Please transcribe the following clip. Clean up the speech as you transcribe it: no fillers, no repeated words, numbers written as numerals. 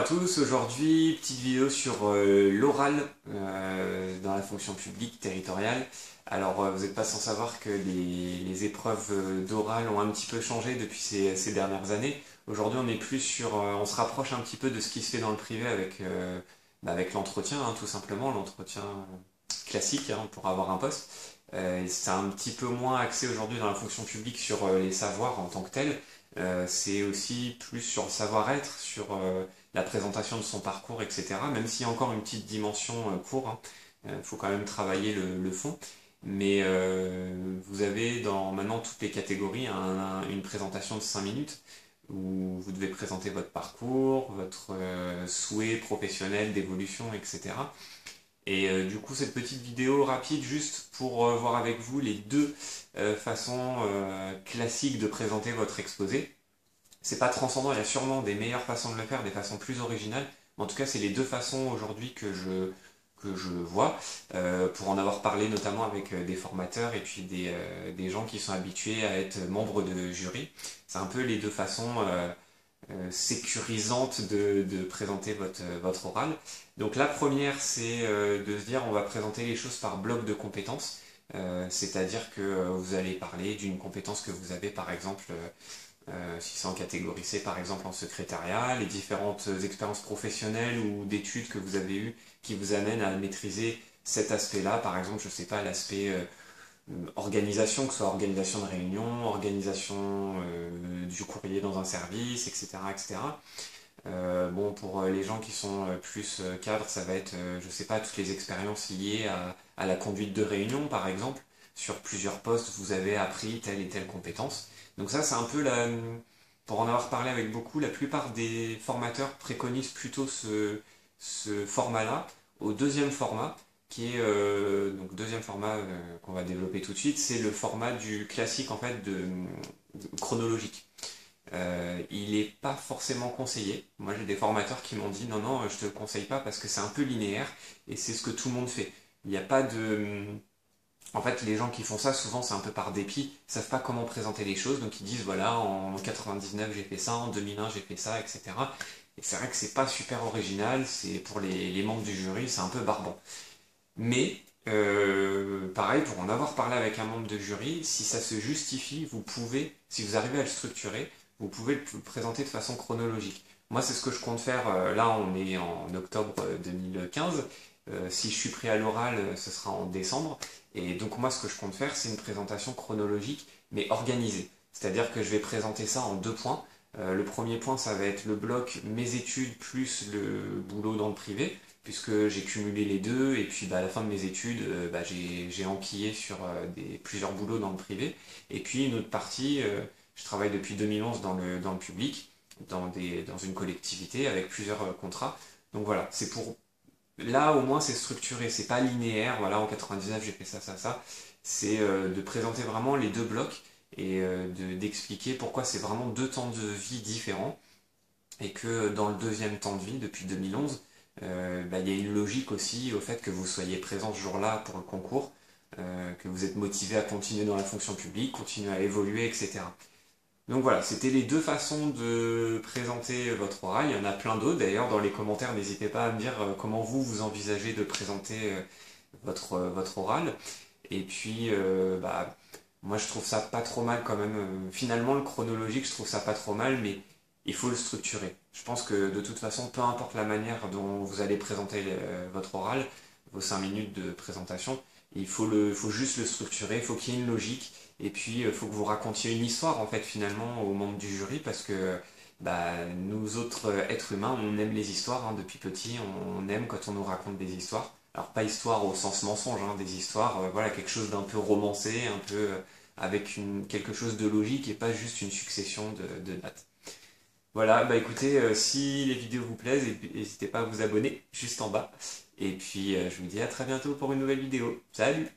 tous, aujourd'hui petite vidéo sur l'oral dans la fonction publique territoriale. Alors vous n'êtes pas sans savoir que les épreuves d'oral ont un petit peu changé depuis ces dernières années. Aujourd'hui on est plus sur, on se rapproche un petit peu de ce qui se fait dans le privé avec l'entretien, hein, tout simplement, l'entretien classique hein, pour avoir un poste. C'est un petit peu moins axé aujourd'hui dans la fonction publique sur les savoirs en tant que tels. C'est aussi plus sur le savoir-être, sur la présentation de son parcours, etc. Même s'il y a encore une petite dimension cours, hein, faut quand même travailler le fond. Mais vous avez dans maintenant toutes les catégories une présentation de 5 minutes où vous devez présenter votre parcours, votre souhait professionnel d'évolution, etc. Et du coup, cette petite vidéo rapide, juste pour voir avec vous les deux façons classiques de présenter votre exposé. C'est pas transcendant, il y a sûrement des meilleures façons de le faire, des façons plus originales. Mais en tout cas, c'est les deux façons aujourd'hui que je vois, pour en avoir parlé notamment avec des formateurs et puis des gens qui sont habitués à être membres de jury. C'est un peu les deux façons sécurisante de présenter votre oral. Donc la première, c'est de se dire on va présenter les choses par bloc de compétences, c'est-à-dire que vous allez parler d'une compétence que vous avez par exemple, si c'est en catégorie C par exemple en secrétariat, les différentes expériences professionnelles ou d'études que vous avez eues qui vous amènent à maîtriser cet aspect-là, par exemple je sais pas l'aspect organisation, que ce soit organisation de réunion, organisation du courrier dans un service, etc. etc. Bon, pour les gens qui sont plus cadres, ça va être, je sais pas, toutes les expériences liées à la conduite de réunion, par exemple. Sur plusieurs postes, vous avez appris telle et telle compétence. Donc ça, c'est un peu pour en avoir parlé avec beaucoup, la plupart des formateurs préconisent plutôt ce format-là. Au deuxième format, qui est donc deuxième format qu'on va développer tout de suite, c'est le format du classique en fait de chronologique. Il n'est pas forcément conseillé. Moi j'ai des formateurs qui m'ont dit non non je te le conseille pas parce que c'est un peu linéaire et c'est ce que tout le monde fait. Il n'y a pas de... En fait les gens qui font ça souvent c'est un peu par dépit, ils savent pas comment présenter les choses donc ils disent voilà en 99 j'ai fait ça, en 2001 j'ai fait ça, etc. Et c'est vrai que c'est pas super original, c'est pour les membres du jury c'est un peu barbant. Mais, pareil, pour en avoir parlé avec un membre de jury, si ça se justifie, vous pouvez, si vous arrivez à le structurer, vous pouvez le présenter de façon chronologique. Moi, c'est ce que je compte faire. Là, on est en octobre 2015. Si je suis pris à l'oral, ce sera en décembre. Et donc, moi, ce que je compte faire, c'est une présentation chronologique, mais organisée. C'est-à-dire que je vais présenter ça en deux points. Le premier point, ça va être le bloc mes études plus le boulot dans le privé puisque j'ai cumulé les deux, et puis à la fin de mes études, j'ai enquillé sur plusieurs boulots dans le privé. Et puis une autre partie, je travaille depuis 2011 dans le public, dans une collectivité avec plusieurs contrats. Donc voilà, c'est pour... Là au moins c'est structuré, c'est pas linéaire, voilà en 99 j'ai fait ça, ça, ça. C'est de présenter vraiment les deux blocs et d'expliquer pourquoi c'est vraiment deux temps de vie différents et que dans le deuxième temps de vie, depuis 2011, il y a une logique aussi au fait que vous soyez présent ce jour-là pour le concours, que vous êtes motivé à continuer dans la fonction publique, continuer à évoluer, etc. Donc voilà, c'était les deux façons de présenter votre oral. Il y en a plein d'autres d'ailleurs. Dans les commentaires, n'hésitez pas à me dire comment vous envisagez de présenter votre oral. Et puis, moi je trouve ça pas trop mal quand même. Finalement, le chronologique, je trouve ça pas trop mal, mais il faut le structurer. Je pense que de toute façon, peu importe la manière dont vous allez présenter votre oral, vos 5 minutes de présentation, il faut juste le structurer, il faut qu'il y ait une logique, et puis il faut que vous racontiez une histoire en fait finalement aux membres du jury, parce que nous autres êtres humains, on aime les histoires, hein, depuis petit, on aime quand on nous raconte des histoires. Alors pas histoire au sens mensonge, hein, des histoires, voilà, quelque chose d'un peu romancé, un peu avec quelque chose de logique et pas juste une succession de dates. Voilà, bah écoutez, si les vidéos vous plaisent, n'hésitez pas à vous abonner juste en bas. Et puis je vous dis à très bientôt pour une nouvelle vidéo. Salut!